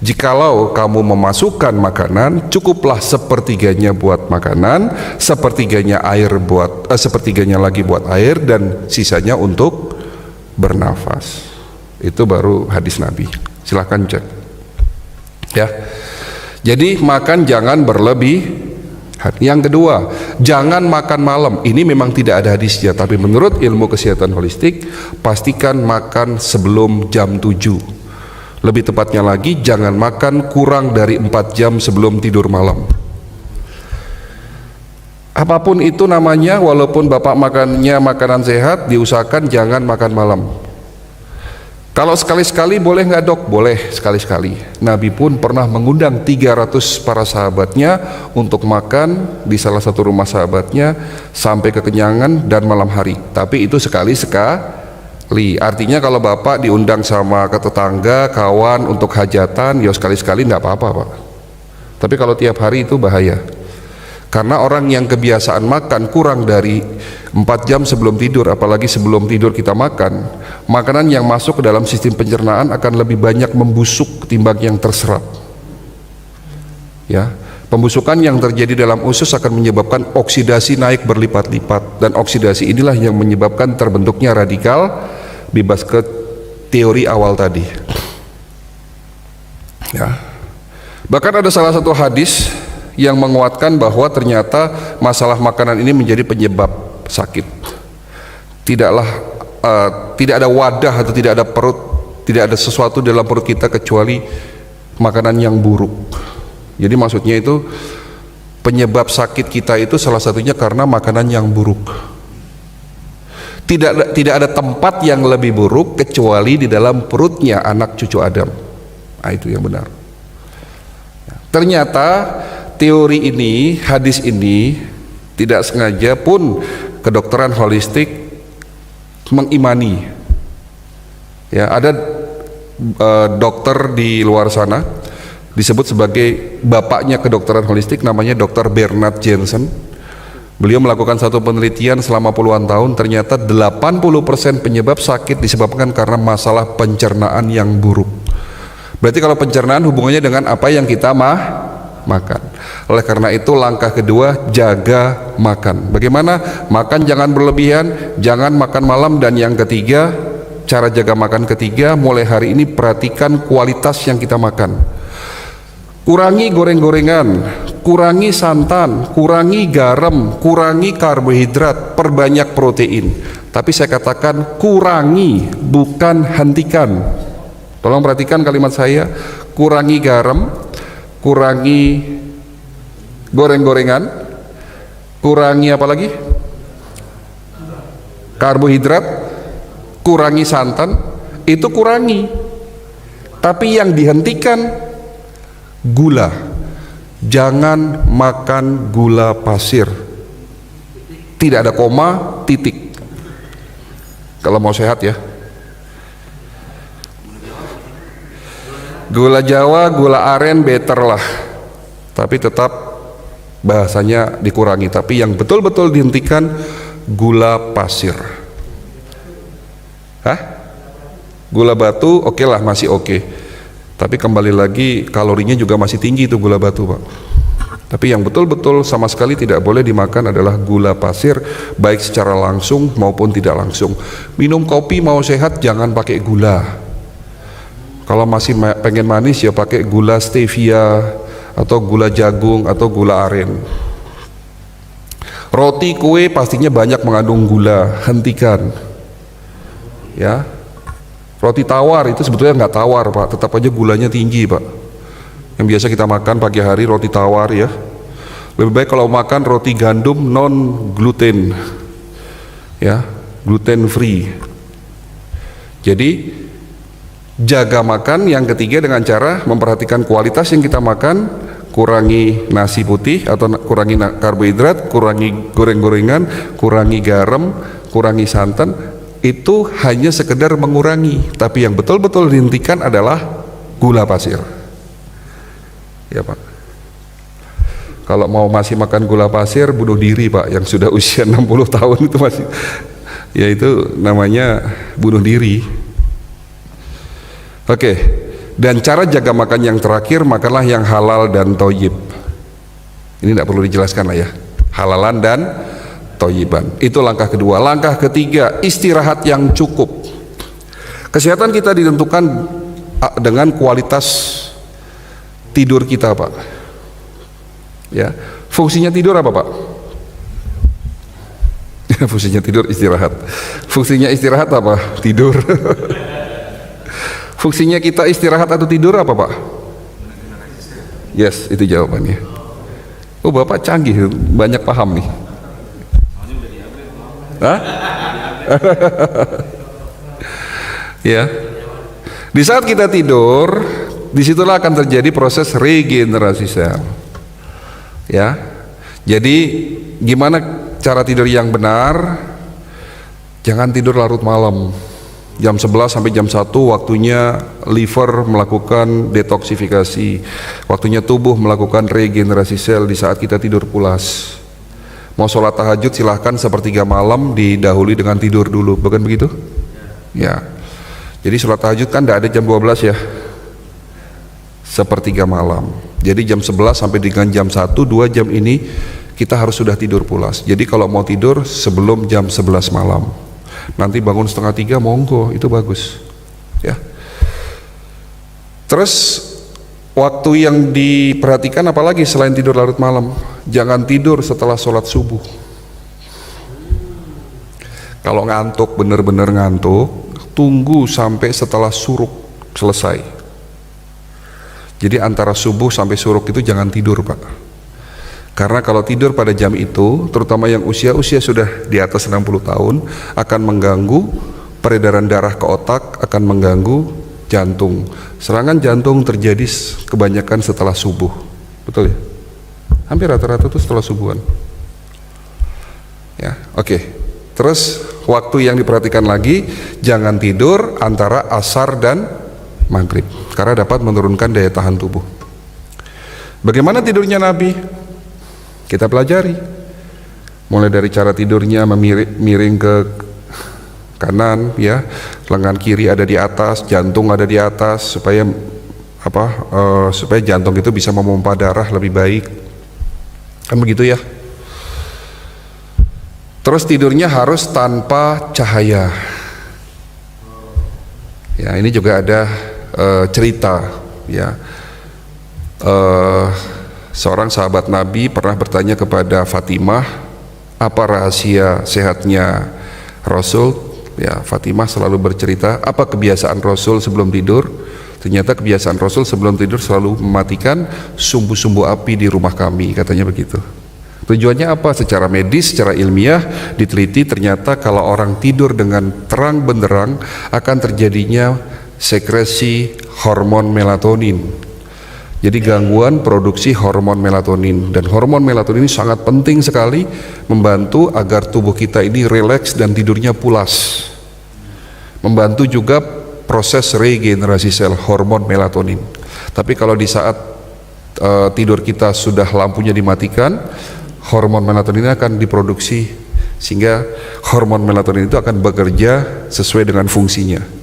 Jikalau kamu memasukkan makanan, cukuplah sepertiganya buat makanan, sepertiganya lagi buat air, dan sisanya untuk bernafas. Itu baru hadis Nabi. Silahkan cek. Ya. Jadi makan jangan berlebih. Yang kedua, jangan makan malam. Ini memang tidak ada hadisnya, tapi menurut ilmu kesehatan holistik, pastikan makan sebelum jam 7. Lebih tepatnya lagi, jangan makan kurang dari 4 jam sebelum tidur malam. Apapun itu namanya, walaupun Bapak makannya makanan sehat, diusahakan jangan makan malam. Kalau sekali-sekali boleh nggak dok? Boleh sekali-sekali. Nabi pun pernah mengundang 300 para sahabatnya untuk makan di salah satu rumah sahabatnya sampai kekenyangan dan malam hari. Tapi itu sekali-sekali. Artinya kalau Bapak diundang sama ke tetangga, kawan untuk hajatan, ya sekali-sekali nggak apa-apa Pak. Tapi kalau tiap hari itu bahaya. Karena orang yang kebiasaan makan kurang dari 4 jam sebelum tidur, apalagi sebelum tidur kita makan, makanan yang masuk ke dalam sistem pencernaan akan lebih banyak membusuk ketimbang yang terserap. Ya, pembusukan yang terjadi dalam usus akan menyebabkan oksidasi naik berlipat-lipat, dan oksidasi inilah yang menyebabkan terbentuknya radikal bebas ke teori awal tadi. Ya. Bahkan ada salah satu hadis yang menguatkan bahwa ternyata masalah makanan ini menjadi penyebab sakit. Tidak ada wadah atau tidak ada perut, tidak ada sesuatu dalam perut kita kecuali makanan yang buruk. Jadi maksudnya itu penyebab sakit kita itu salah satunya karena makanan yang buruk. Tidak ada tempat yang lebih buruk kecuali di dalam perutnya anak cucu Adam. Nah, itu yang benar. Ternyata teori ini, hadis ini tidak sengaja pun kedokteran holistik mengimani. Ya, ada dokter di luar sana disebut sebagai bapaknya kedokteran holistik, namanya Dr. Bernard Jensen. Beliau melakukan satu penelitian selama puluhan tahun, ternyata 80% penyebab sakit disebabkan karena masalah pencernaan yang buruk. Berarti kalau pencernaan hubungannya dengan apa yang kita makan. Oleh karena itu langkah kedua, jaga makan. Bagaimana? Makan jangan berlebihan, jangan makan malam, dan yang ketiga, cara jaga makan ketiga, mulai hari ini perhatikan kualitas yang kita makan. Kurangi goreng-gorengan, kurangi santan, kurangi garam, kurangi karbohidrat, perbanyak protein. Tapi saya katakan kurangi, bukan hentikan. Tolong perhatikan kalimat saya, kurangi garam, kurangi goreng-gorengan, kurangi apa lagi? Karbohidrat, kurangi santan, itu kurangi. Tapi yang dihentikan gula. Jangan makan gula pasir. Tidak ada koma, titik. Kalau mau sehat ya. Gula Jawa, gula aren better lah, tapi tetap bahasanya dikurangi. Tapi yang betul-betul dihentikan gula pasir. Gula batu oke lah, masih oke. Tapi kembali lagi kalorinya juga masih tinggi itu gula batu Pak. Tapi yang betul-betul sama sekali tidak boleh dimakan adalah gula pasir, baik secara langsung maupun tidak langsung. Minum kopi mau sehat jangan pakai gula. Kalau masih pengen manis ya pakai gula stevia atau gula jagung atau gula aren. Roti, kue pastinya banyak mengandung gula, hentikan. Ya, roti tawar itu sebetulnya nggak tawar Pak, tetap aja gulanya tinggi Pak. Yang biasa kita makan pagi hari roti tawar ya. Lebih baik kalau makan roti gandum non gluten, ya, gluten free. Jadi jaga makan yang ketiga dengan cara memperhatikan kualitas yang kita makan, kurangi nasi putih atau kurangi karbohidrat, kurangi goreng-gorengan, kurangi garam, kurangi santan. Itu hanya sekedar mengurangi, tapi yang betul-betul dihentikan adalah gula pasir. Ya Pak. Kalau mau masih makan gula pasir, bunuh diri Pak, yang sudah usia 60 tahun itu masih, ya itu namanya bunuh diri. Oke, Dan cara jaga makan yang terakhir, makanlah yang halal dan thayyib. Ini tidak perlu dijelaskan lah ya, halalan dan thayyiban. Itu langkah kedua. Langkah ketiga, istirahat yang cukup. Kesehatan kita ditentukan dengan kualitas tidur kita, Pak. Ya, fungsinya tidur apa, Pak? Fungsinya tidur istirahat. Fungsinya istirahat apa? Tidur. Fungsinya kita istirahat atau tidur apa, Pak? Yes, itu jawabannya. Oh, Bapak canggih, banyak paham nih. Hah? Ya. Di saat kita tidur, disitulah akan terjadi proses regenerasi sel. Ya. Jadi gimana cara tidur yang benar? Jangan tidur larut malam. Jam 11 sampai jam 1 waktunya liver melakukan detoksifikasi. Waktunya tubuh melakukan regenerasi sel di saat kita tidur pulas. Mau sholat tahajud silahkan sepertiga malam didahului dengan tidur dulu, bukan begitu? Ya. Jadi sholat tahajud kan tidak ada jam 12 ya, sepertiga malam. Jadi jam 11 sampai dengan jam 1, 2 jam ini kita harus sudah tidur pulas. Jadi kalau mau tidur sebelum jam 11 malam, nanti bangun setengah 3 monggo, itu bagus ya. Terus waktu yang diperhatikan apalagi selain tidur larut malam, jangan tidur setelah sholat subuh. Kalau ngantuk, bener-bener ngantuk, tunggu sampai setelah suruk selesai. Jadi antara subuh sampai suruk itu jangan tidur, Pak. Karena kalau tidur pada jam itu, terutama yang usia sudah di atas 60 tahun, akan mengganggu peredaran darah ke otak, akan mengganggu jantung. Serangan jantung terjadi kebanyakan setelah subuh. Betul ya? Hampir rata-rata itu setelah subuhan. Ya, oke. Terus waktu yang diperhatikan lagi, jangan tidur antara asar dan maghrib, karena dapat menurunkan daya tahan tubuh. Bagaimana tidurnya Nabi? Kita pelajari. Mulai dari cara tidurnya miring ke kanan, ya, lengan kiri ada di atas, jantung ada di atas, supaya supaya jantung itu bisa memompa darah lebih baik. Kan begitu ya? Terus tidurnya harus tanpa cahaya. Ya, ini juga ada cerita ya. Seorang sahabat Nabi pernah bertanya kepada Fatimah, apa rahasia sehatnya Rasul? Ya, Fatimah selalu bercerita apa kebiasaan Rasul sebelum tidur. Ternyata kebiasaan Rasul sebelum tidur selalu mematikan sumbu-sumbu api di rumah kami, katanya begitu. Tujuannya apa? Secara medis, secara ilmiah diteliti, ternyata kalau orang tidur dengan terang benderang akan terjadinya sekresi hormon melatonin. Jadi gangguan produksi hormon melatonin, dan hormon melatonin ini sangat penting sekali membantu agar tubuh kita ini rileks dan tidurnya pulas. Membantu juga proses regenerasi sel hormon melatonin. Tapi kalau di saat tidur kita sudah lampunya dimatikan, hormon melatonin akan diproduksi, sehingga hormon melatonin itu akan bekerja sesuai dengan fungsinya.